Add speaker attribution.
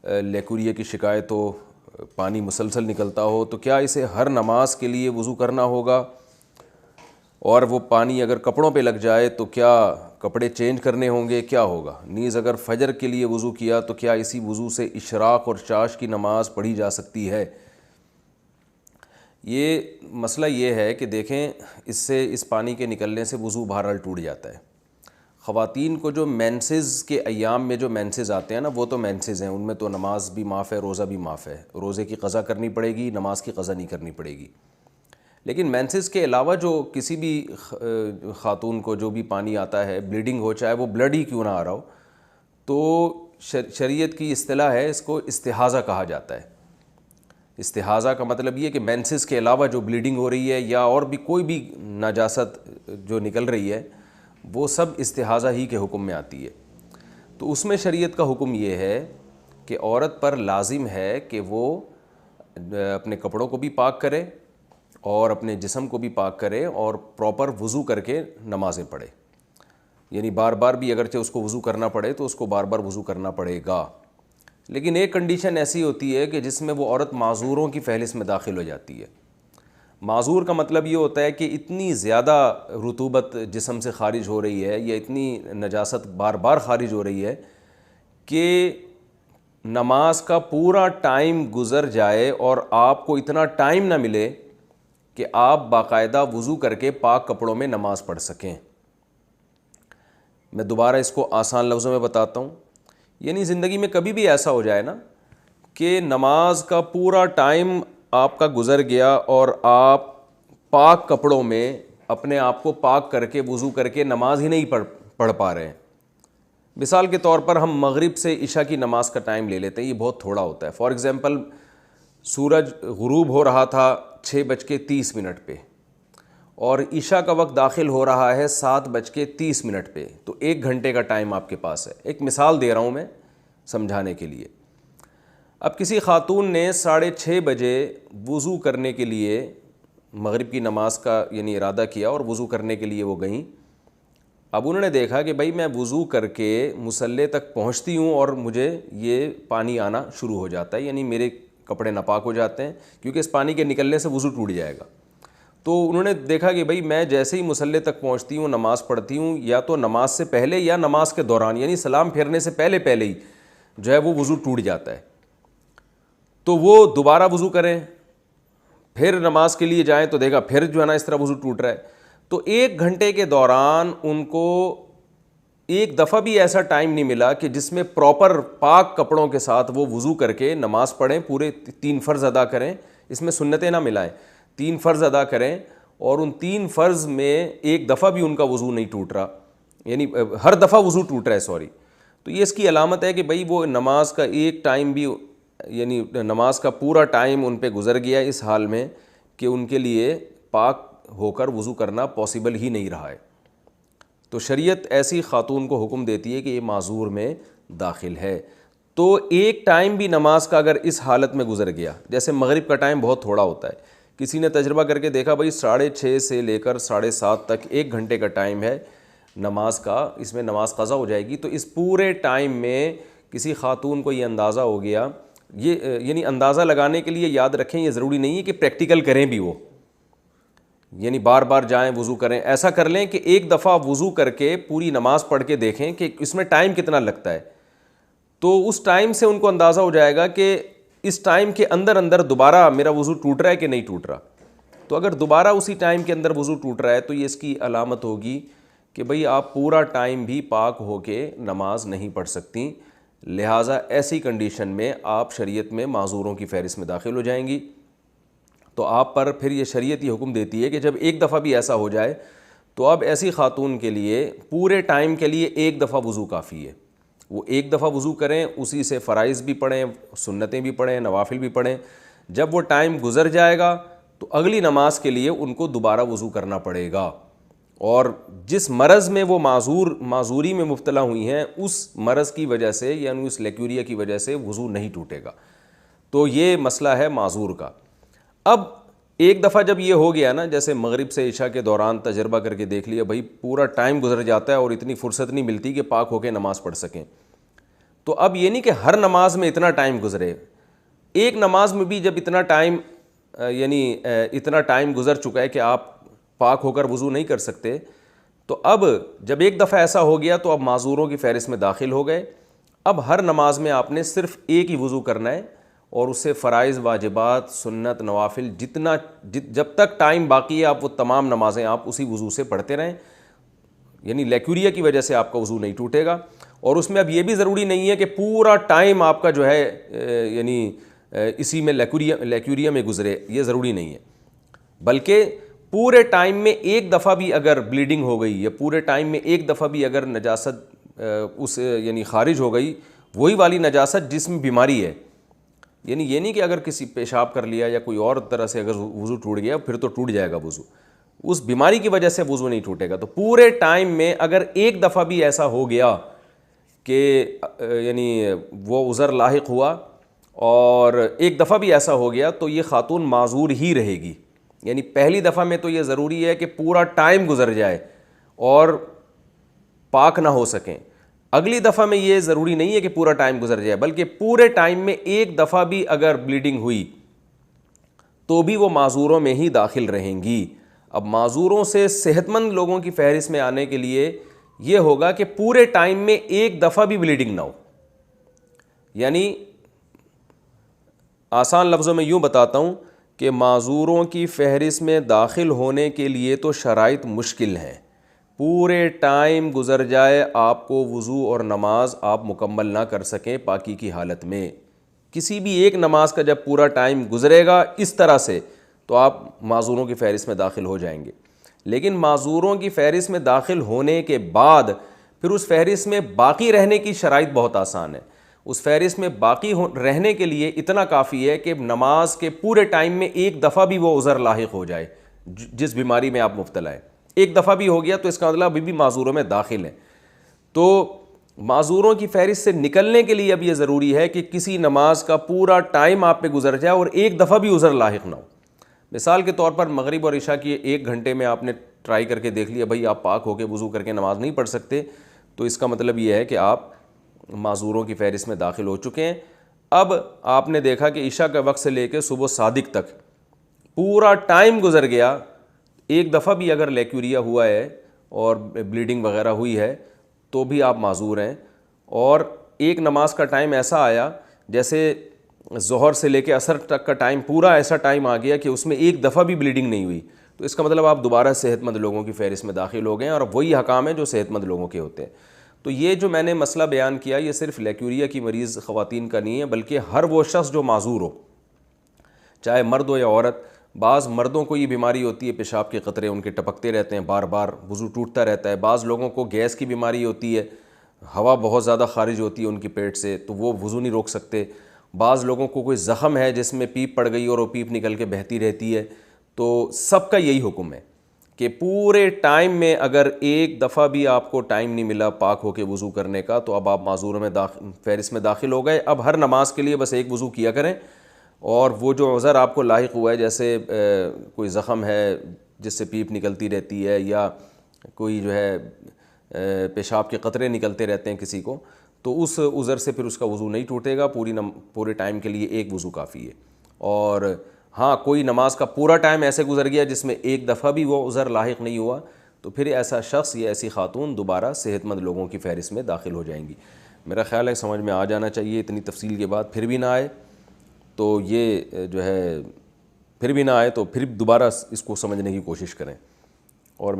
Speaker 1: Leucorrhoea کی شکایت ہو, پانی مسلسل نکلتا ہو, تو کیا اسے ہر نماز کے لیے وضو کرنا ہوگا؟ اور وہ پانی اگر کپڑوں پہ لگ جائے تو کیا کپڑے چینج کرنے ہوں گے, کیا ہوگا؟ نیز اگر فجر کے لیے وضو کیا تو کیا اسی وضو سے اشراق اور چاش کی نماز پڑھی جا سکتی ہے؟ یہ مسئلہ یہ ہے کہ دیکھیں, اس پانی کے نکلنے سے وضو بہرحال ٹوٹ جاتا ہے. خواتین کو جو مینسز کے ایام میں جو مینسز آتے ہیں نا, وہ تو مینسز ہیں, ان میں تو نماز بھی معاف ہے, روزہ بھی معاف ہے. روزے کی قضا کرنی پڑے گی, نماز کی قضا نہیں کرنی پڑے گی. لیکن مینسز کے علاوہ جو کسی بھی خاتون کو جو بھی پانی آتا ہے, بلیڈنگ ہو, چاہے وہ بلڈ ہی کیوں نہ آ رہا ہو, تو شریعت کی اصطلاح ہے, اس کو استحاضہ کہا جاتا ہے. استحاضہ کا مطلب یہ کہ مینسز کے علاوہ جو بلیڈنگ ہو رہی ہے یا اور بھی کوئی بھی نجاست جو نکل رہی ہے, وہ سب استحاضہ ہی کے حکم میں آتی ہے. تو اس میں شریعت کا حکم یہ ہے کہ عورت پر لازم ہے کہ وہ اپنے کپڑوں کو بھی پاک کرے اور اپنے جسم کو بھی پاک کرے اور پراپر وضو کر کے نمازیں پڑھے. یعنی بار بار بھی اگرچہ اس کو وضو کرنا پڑے تو اس کو بار بار وضو کرنا پڑے گا. لیکن ایک کنڈیشن ایسی ہوتی ہے کہ جس میں وہ عورت معذوروں کی فہرست میں داخل ہو جاتی ہے. معذور کا مطلب یہ ہوتا ہے کہ اتنی زیادہ رطوبت جسم سے خارج ہو رہی ہے یا اتنی نجاست بار بار خارج ہو رہی ہے کہ نماز کا پورا ٹائم گزر جائے اور آپ کو اتنا ٹائم نہ ملے کہ آپ باقاعدہ وضو کر کے پاک کپڑوں میں نماز پڑھ سکیں. میں دوبارہ اس کو آسان لفظوں میں بتاتا ہوں. یعنی زندگی میں کبھی بھی ایسا ہو جائے نا کہ نماز کا پورا ٹائم آپ کا گزر گیا اور آپ پاک کپڑوں میں اپنے آپ کو پاک کر کے وضو کر کے نماز ہی نہیں پڑھ پا رہے ہیں. مثال کے طور پر ہم مغرب سے عشاء کی نماز کا ٹائم لے لیتے ہیں, یہ بہت تھوڑا ہوتا ہے. فار ایگزامپل سورج غروب ہو رہا تھا 6:30 پہ اور عشاء کا وقت داخل ہو رہا ہے 7:30 پہ, تو 1 گھنٹے کا ٹائم آپ کے پاس ہے. ایک مثال دے رہا ہوں میں سمجھانے کے لیے. اب کسی خاتون نے 6:30 بجے وضو کرنے کے لیے مغرب کی نماز کا یعنی ارادہ کیا اور وضو کرنے کے لیے وہ گئیں. اب انہوں نے دیکھا کہ بھائی میں وضو کر کے مصلی تک پہنچتی ہوں اور مجھے یہ پانی آنا شروع ہو جاتا ہے, یعنی میرے کپڑے ناپاک ہو جاتے ہیں کیونکہ اس پانی کے نکلنے سے وضو ٹوٹ جائے گا. تو انہوں نے دیکھا کہ بھائی میں جیسے ہی مصلی تک پہنچتی ہوں, نماز پڑھتی ہوں, یا تو نماز سے پہلے یا نماز کے دوران, یعنی سلام پھیرنے سے پہلے ہی جو ہے وہ وضو ٹوٹ جاتا ہے. تو وہ دوبارہ وضو کریں, پھر نماز کے لیے جائیں تو دیکھا پھر جو ہے نا اس طرح وضو ٹوٹ رہا ہے. تو 1 گھنٹے کے دوران ان کو ایک دفعہ بھی ایسا ٹائم نہیں ملا کہ جس میں پراپر پاک کپڑوں کے ساتھ وہ وضو کر کے نماز پڑھیں, پورے 3 فرض ادا کریں. اس میں سنتیں نہ ملائیں, 3 فرض ادا کریں اور ان 3 فرض میں ایک دفعہ بھی ان کا وضو نہیں ٹوٹ رہا, یعنی ہر دفعہ وضو ٹوٹ رہا ہے سوری. تو یہ اس کی علامت ہے کہ بھئی وہ نماز کا ایک ٹائم بھی یعنی نماز کا پورا ٹائم ان پہ گزر گیا اس حال میں کہ ان کے لیے پاک ہو کر وضو کرنا پاسبل ہی نہیں رہا ہے. تو شریعت ایسی خاتون کو حکم دیتی ہے کہ یہ معذور میں داخل ہے. تو ایک ٹائم بھی نماز کا اگر اس حالت میں گزر گیا, جیسے مغرب کا ٹائم بہت تھوڑا ہوتا ہے, کسی نے تجربہ کر کے دیکھا بھائی 6:30 سے لے کر 7:30 تک 1 گھنٹے کا ٹائم ہے نماز کا, اس میں نماز قضا ہو جائے گی. تو اس پورے ٹائم میں کسی خاتون کو یہ اندازہ ہو گیا, یہ یعنی اندازہ لگانے کے لیے یاد رکھیں یہ ضروری نہیں ہے کہ پریکٹیکل کریں بھی, وہ یعنی بار بار جائیں وضو کریں. ایسا کر لیں کہ ایک دفعہ وضو کر کے پوری نماز پڑھ کے دیکھیں کہ اس میں ٹائم کتنا لگتا ہے. تو اس ٹائم سے ان کو اندازہ ہو جائے گا کہ اس ٹائم کے اندر دوبارہ میرا وضو ٹوٹ رہا ہے کہ نہیں ٹوٹ رہا. تو اگر دوبارہ اسی ٹائم کے اندر وضو ٹوٹ رہا ہے تو یہ اس کی علامت ہوگی کہ بھئی آپ پورا ٹائم بھی پاک ہو کے نماز نہیں پڑھ سکتی. لہٰذا ایسی کنڈیشن میں آپ شریعت میں معذوروں کی فہرست میں داخل ہو جائیں گی. تو آپ پر پھر یہ شریعت یہ حکم دیتی ہے کہ جب ایک دفعہ بھی ایسا ہو جائے تو اب ایسی خاتون کے لیے پورے ٹائم کے لیے ایک دفعہ وضو کافی ہے. وہ ایک دفعہ وضو کریں, اسی سے فرائض بھی پڑھیں, سنتیں بھی پڑھیں, نوافل بھی پڑھیں. جب وہ ٹائم گزر جائے گا تو اگلی نماز کے لیے ان کو دوبارہ وضو کرنا پڑے گا. اور جس مرض میں وہ معذوری میں مبتلا ہوئی ہیں اس مرض کی وجہ سے یعنی اس لیکوریا کی وجہ سے وضو نہیں ٹوٹے گا. تو یہ مسئلہ ہے معذور کا. اب ایک دفعہ جب یہ ہو گیا نا, جیسے مغرب سے عشاء کے دوران تجربہ کر کے دیکھ لیا بھائی پورا ٹائم گزر جاتا ہے اور اتنی فرصت نہیں ملتی کہ پاک ہو کے نماز پڑھ سکیں, تو اب یہ نہیں کہ ہر نماز میں اتنا ٹائم گزرے، ایک نماز میں بھی جب اتنا ٹائم اتنا ٹائم گزر چکا ہے کہ آپ پاک ہو کر وضو نہیں کر سکتے، تو اب جب ایک دفعہ ایسا ہو گیا تو اب معذوروں کی فہرست میں داخل ہو گئے. اب ہر نماز میں آپ نے صرف ایک ہی وضو کرنا ہے اور اسے فرائض، واجبات، سنت، نوافل جب تک ٹائم باقی ہے آپ وہ تمام نمازیں آپ اسی وضو سے پڑھتے رہیں. یعنی لیکوریا کی وجہ سے آپ کا وضو نہیں ٹوٹے گا. اور اس میں اب یہ بھی ضروری نہیں ہے کہ پورا ٹائم آپ کا جو ہے یعنی اسی میں لیکوریا میں گزرے، یہ ضروری نہیں ہے، بلکہ پورے ٹائم میں ایک دفعہ بھی اگر بلیڈنگ ہو گئی یا پورے ٹائم میں ایک دفعہ بھی اگر نجاست اس یعنی خارج ہو گئی، وہی والی نجاست جس میں بیماری ہے، یعنی یہ نہیں کہ اگر کسی پیشاب کر لیا یا کوئی اور طرح سے اگر وضو ٹوٹ گیا پھر تو ٹوٹ جائے گا وضو، اس بیماری کی وجہ سے وضو نہیں ٹوٹے گا. تو پورے ٹائم میں اگر ایک دفعہ بھی ایسا ہو گیا کہ یعنی وہ عذر لاحق ہوا اور ایک دفعہ بھی ایسا ہو گیا تو یہ خاتون معذور ہی رہے گی. یعنی پہلی دفعہ میں تو یہ ضروری ہے کہ پورا ٹائم گزر جائے اور پاک نہ ہو سکیں. اگلی دفعہ میں یہ ضروری نہیں ہے کہ پورا ٹائم گزر جائے، بلکہ پورے ٹائم میں ایک دفعہ بھی اگر بلیڈنگ ہوئی تو بھی وہ معذوروں میں ہی داخل رہیں گی. اب معذوروں سے صحت مند لوگوں کی فہرست میں آنے کے لیے یہ ہوگا کہ پورے ٹائم میں ایک دفعہ بھی بلیڈنگ نہ ہو. یعنی آسان لفظوں میں یوں بتاتا ہوں کہ معذوروں کی فہرست میں داخل ہونے کے لیے تو شرائط مشکل ہیں. پورے ٹائم گزر جائے، آپ کو وضو اور نماز آپ مکمل نہ کر سکیں پاکی کی حالت میں. کسی بھی ایک نماز کا جب پورا ٹائم گزرے گا اس طرح سے تو آپ معذوروں کی فہرست میں داخل ہو جائیں گے. لیکن معذوروں کی فہرست میں داخل ہونے کے بعد پھر اس فہرست میں باقی رہنے کی شرائط بہت آسان ہے. اس فہرست میں باقی رہنے کے لیے اتنا کافی ہے کہ نماز کے پورے ٹائم میں ایک دفعہ بھی وہ عذر لاحق ہو جائے جس بیماری میں آپ مبتلا ہیں. ایک دفعہ بھی ہو گیا تو اس کا مطلب ابھی بھی معذوروں میں داخل ہے. تو معذوروں کی فہرست سے نکلنے کے لیے اب یہ ضروری ہے کہ کسی نماز کا پورا ٹائم آپ پہ گزر جائے اور ایک دفعہ بھی عذر لاحق نہ ہو. مثال کے طور پر مغرب اور عشاء کی ایک گھنٹے میں آپ نے ٹرائی کر کے دیکھ لیا بھائی آپ پاک ہو کے وضو کر کے نماز نہیں پڑھ سکتے، تو اس کا مطلب یہ ہے کہ آپ معذوروں کی فہرست میں داخل ہو چکے ہیں. اب آپ نے دیکھا کہ عشاء کے وقت سے لے کے صبح صادق تک پورا ٹائم گزر گیا، ایک دفعہ بھی اگر لیکوریا ہوا ہے اور بلیڈنگ وغیرہ ہوئی ہے تو بھی آپ معذور ہیں. اور ایک نماز کا ٹائم ایسا آیا جیسے ظہر سے لے کے عصر تک کا ٹائم، پورا ایسا ٹائم آ گیا کہ اس میں ایک دفعہ بھی بلیڈنگ نہیں ہوئی، تو اس کا مطلب آپ دوبارہ صحت مند لوگوں کی فہرست میں داخل ہو گئے ہیں اور وہی حکام ہیں جو صحت مند لوگوں کے ہوتے ہیں. تو یہ جو میں نے مسئلہ بیان کیا یہ صرف لیکوریا کی مریض خواتین کا نہیں ہے، بلکہ ہر وہ شخص جو معذور ہو، چاہے مرد ہو یا عورت. بعض مردوں کو یہ بیماری ہوتی ہے، پیشاب کے قطرے ان کے ٹپکتے رہتے ہیں، بار بار وضو ٹوٹتا رہتا ہے. بعض لوگوں کو گیس کی بیماری ہوتی ہے، ہوا بہت زیادہ خارج ہوتی ہے ان کی پیٹ سے تو وہ وضو نہیں روک سکتے. بعض لوگوں کو کوئی زخم ہے جس میں پیپ پڑ گئی اور وہ پیپ نکل کے بہتی رہتی ہے. تو سب کا یہی حکم ہے کہ پورے ٹائم میں اگر ایک دفعہ بھی آپ کو ٹائم نہیں ملا پاک ہو کے وضو کرنے کا تو اب آپ معذوروں میں فہرست میں داخل ہو گئے. اب ہر نماز کے لیے بس ایک وضو کیا کریں، اور وہ جو عذر آپ کو لاحق ہوا ہے جیسے کوئی زخم ہے جس سے پیپ نکلتی رہتی ہے یا کوئی جو ہے پیشاب کے قطرے نکلتے رہتے ہیں کسی کو، تو اس عذر سے پھر اس کا وضو نہیں ٹوٹے گا. پورے ٹائم کے لیے ایک وضو کافی ہے. اور ہاں کوئی نماز کا پورا ٹائم ایسے گزر گیا جس میں ایک دفعہ بھی وہ عذر لاحق نہیں ہوا تو پھر ایسا شخص یا ایسی خاتون دوبارہ صحت مند لوگوں کی فہرست میں داخل ہو جائیں گی. میرا خیال ہے سمجھ میں آ جانا چاہیے. اتنی تفصیل کے بعد پھر بھی نہ آئے تو یہ جو ہے پھر بھی نہ آئے تو پھر دوبارہ اس کو سمجھنے کی کوشش کریں. اور